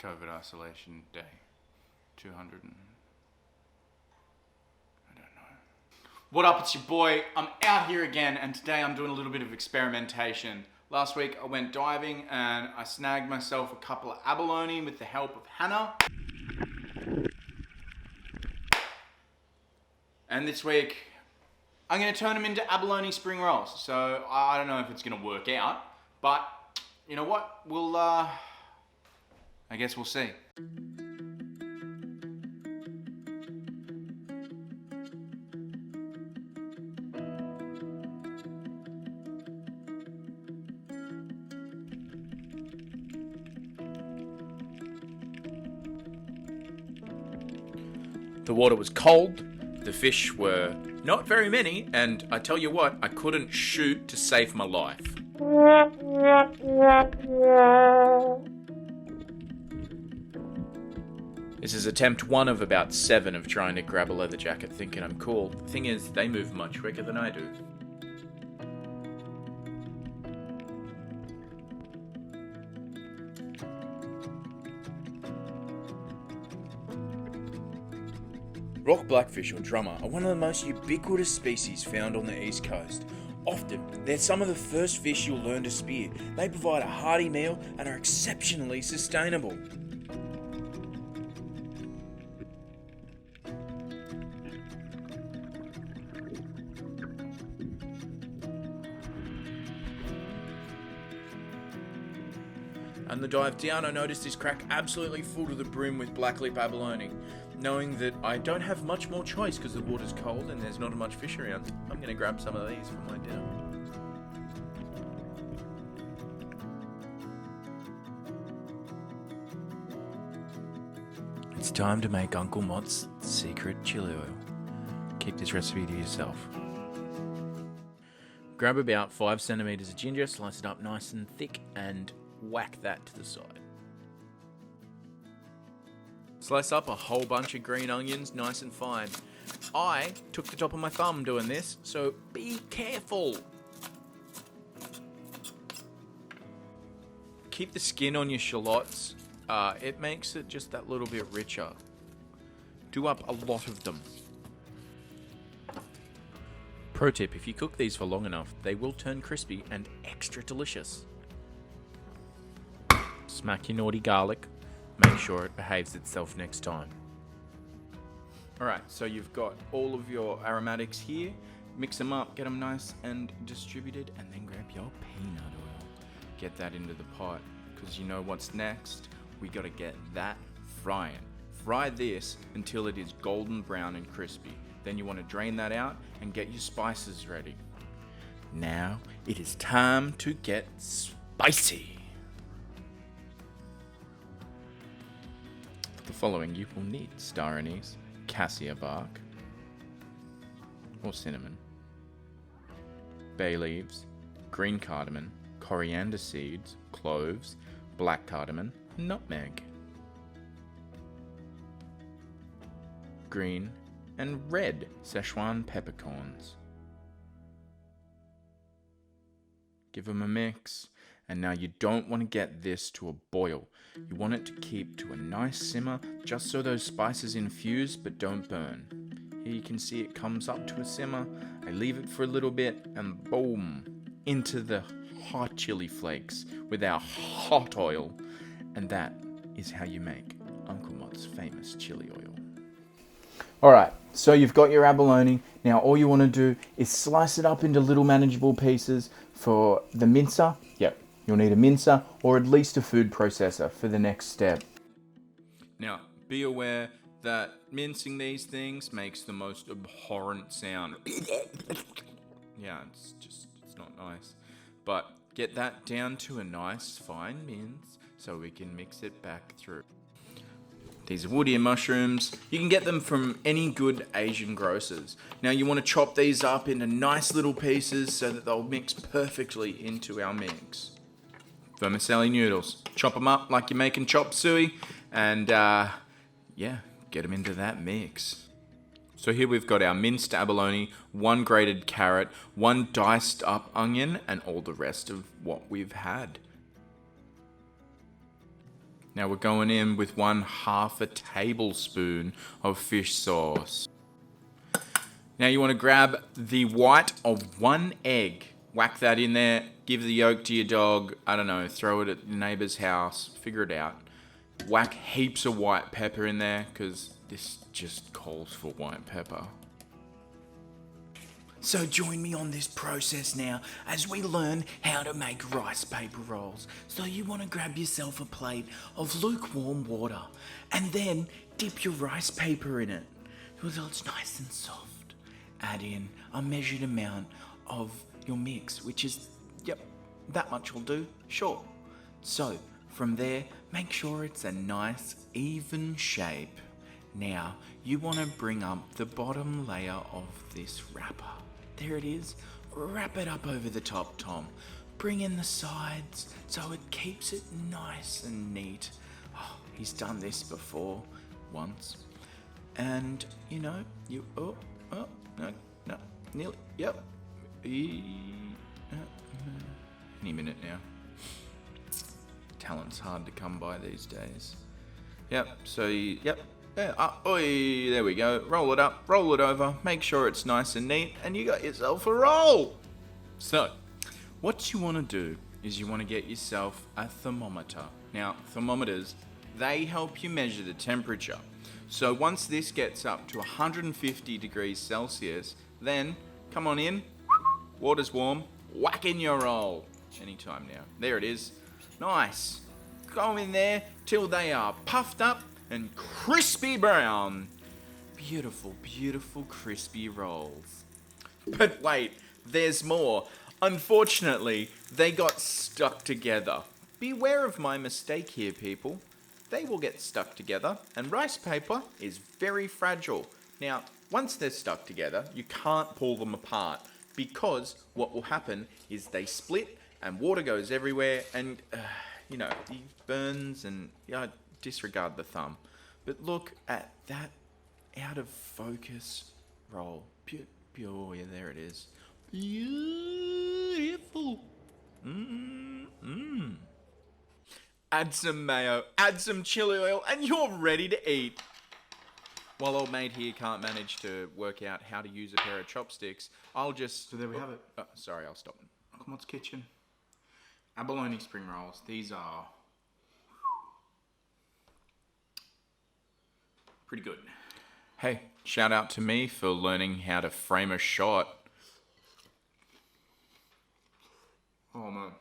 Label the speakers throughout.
Speaker 1: COVID isolation day? 200 and... I don't know. What up, it's your boy. I'm out here again, and today I'm doing a little bit of experimentation. Last week I went diving and I snagged myself a couple of abalone with the help of Hannah. And this week I'm going to turn them into abalone spring rolls. So I don't know if it's going to work out, but you know what? We'll, I guess we'll see. The water was cold, the fish were not very many, and I tell you what, I couldn't shoot to save my life. This is attempt 1 of about 7 of trying to grab a leather jacket thinking I'm cool. The thing is, they move much quicker than I do. Rock blackfish or drummer are one of the most ubiquitous species found on the east coast. Often, they're some of the first fish you'll learn to spear. They provide a hearty meal and are exceptionally sustainable. On the dive down, I noticed this crack absolutely full to the brim with blacklip abalone. Knowing that I don't have much more choice because the water's cold and there's not much fish around, I'm going to grab some of these for my dinner. It's time to make Uncle Mot's secret chili oil. Keep this recipe to yourself. Grab about 5 centimeters of ginger, slice it up nice and thick, and whack that to the side. Slice up a whole bunch of green onions nice and fine. I took the top of my thumb doing this, so be careful. Keep the skin on your shallots. It makes it just that little bit richer. Do up a lot of them. Pro tip, if you cook these for long enough, they will turn crispy and extra delicious. Smack your naughty garlic. Make sure it behaves itself next time. Alright, so you've got all of your aromatics here. Mix them up, get them nice and distributed, and then grab your peanut oil. Get that into the pot, because you know what's next? We gotta get that frying. Fry this until it is golden brown and crispy. Then you want to drain that out and get your spices ready. Now it is time to get spicy. For the following you will need star anise, cassia bark or cinnamon, bay leaves, green cardamom, coriander seeds, cloves, black cardamom, nutmeg, green and red Sichuan peppercorns. Give them a mix. And now you don't want to get this to a boil. You want it to keep to a nice simmer, just so those spices infuse but don't burn. Here you can see it comes up to a simmer. I leave it for a little bit and boom, into the hot chili flakes with our hot oil. And that is how you make Uncle Mot's famous chili oil. Alright, so you've got your abalone. Now all you want to do is slice it up into little manageable pieces. For the mincer, yep, you'll need a mincer or at least a food processor for the next step. Now, be aware that mincing these things makes the most abhorrent sound. Yeah, it's not nice. But get that down to a nice fine mince so we can mix it back through. These are woodier mushrooms. You can get them from any good Asian grocers. Now you want to chop these up into nice little pieces so that they'll mix perfectly into our mix. Vermicelli noodles. Chop them up like you're making chop suey and yeah, get them into that mix. So here we've got our minced abalone, 1 grated carrot, 1 diced up onion, and all the rest of what we've had. Now we're going in with 1/2 tablespoon of fish sauce. Now you want to grab the white of 1 egg. Whack that in there. Give the yolk to your dog. I don't know. Throw it at your neighbor's house. Figure it out. Whack heaps of white pepper in there because this just calls for white pepper. So join me on this process now as we learn how to make rice paper rolls. So you want to grab yourself a plate of lukewarm water and then dip your rice paper in it until it's nice and soft. Add in a measured amount of your mix, which is, yep, that much will do, sure. So from there, make sure it's a nice even shape. Now you want to bring up the bottom layer of this wrapper. There it is. Wrap it up over the top, Tom. Bring in the sides so it keeps it nice and neat. Oh, he's done this before, once. And, you know, no, nearly, yep. Any minute now. Talent's hard to come by these days. Yep, so, yep. Yeah, there we go. Roll it up, roll it over, make sure it's nice and neat, and you got yourself a roll. So, what you want to do is you want to get yourself a thermometer. Now, thermometers, they help you measure the temperature. So once this gets up to 150 degrees Celsius, then come on in, water's warm, whack in your roll. Anytime now. There it is. Nice. Go in there till they are puffed up and crispy brown. Beautiful, beautiful crispy rolls. But wait, there's more. Unfortunately, they got stuck together. Beware of my mistake here, people. They will get stuck together, and rice paper is very fragile. Now, once they're stuck together, you can't pull them apart because what will happen is they split and water goes everywhere and, you know, it burns and disregard the thumb. But look at that out of focus roll. Oh, yeah, there it is. Beautiful. Add some mayo, add some chili oil, and you're ready to eat. While old mate here can't manage to work out how to use a pair of chopsticks, I'll just...
Speaker 2: So there we have it.
Speaker 1: Sorry, I'll stop.
Speaker 2: Uncle Mot's kitchen. Abalone spring rolls. These are pretty good.
Speaker 1: Hey, shout out to me for learning how to frame a shot.
Speaker 2: Oh man.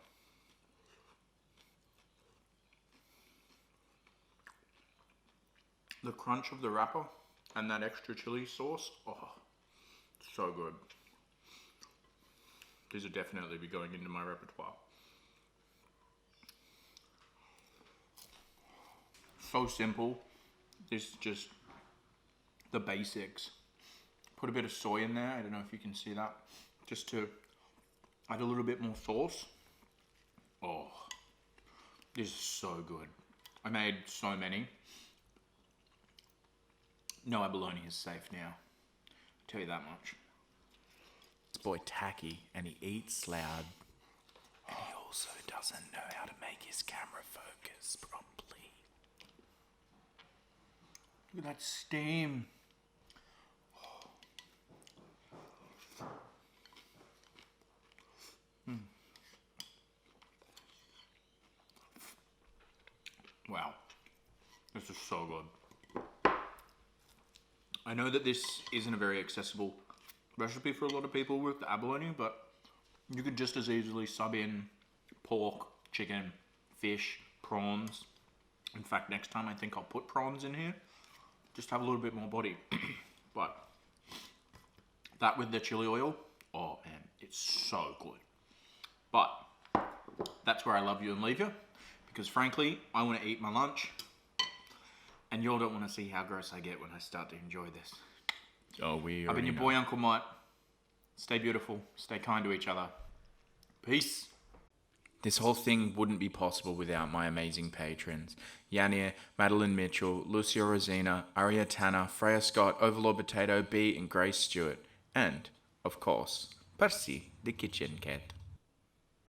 Speaker 2: The crunch of the wrapper and that extra chili sauce, oh, so good. These will definitely be going into my repertoire. So simple. This is just the basics. Put a bit of soy in there. I don't know if you can see that. Just to add a little bit more sauce. Oh, this is so good. I made so many. No abalone is safe now. I'll tell you that much.
Speaker 1: This boy tacky, and he eats loud. And he also doesn't know how to make his camera focus properly.
Speaker 2: Look at that steam. Wow, this is so good. I know that this isn't a very accessible recipe for a lot of people with the abalone, but you could just as easily sub in pork, chicken, fish, prawns. In fact, next time I think I'll put prawns in here. Just have a little bit more body. But that with the chili oil, oh man, it's so good. But that's where I love you and leave you. Because frankly, I want to eat my lunch. And y'all don't want to see how gross I get when I start to enjoy this.
Speaker 1: Oh,
Speaker 2: I've been your boy, Uncle Mot. Stay beautiful. Stay kind to each other. Peace.
Speaker 1: This whole thing wouldn't be possible without my amazing patrons. Yanir, Madeline Mitchell, Lucia Rosina, Aria Tanner, Freya Scott, Overlord Potato, B, and Grace Stewart. And, of course, Percy, the kitchen cat.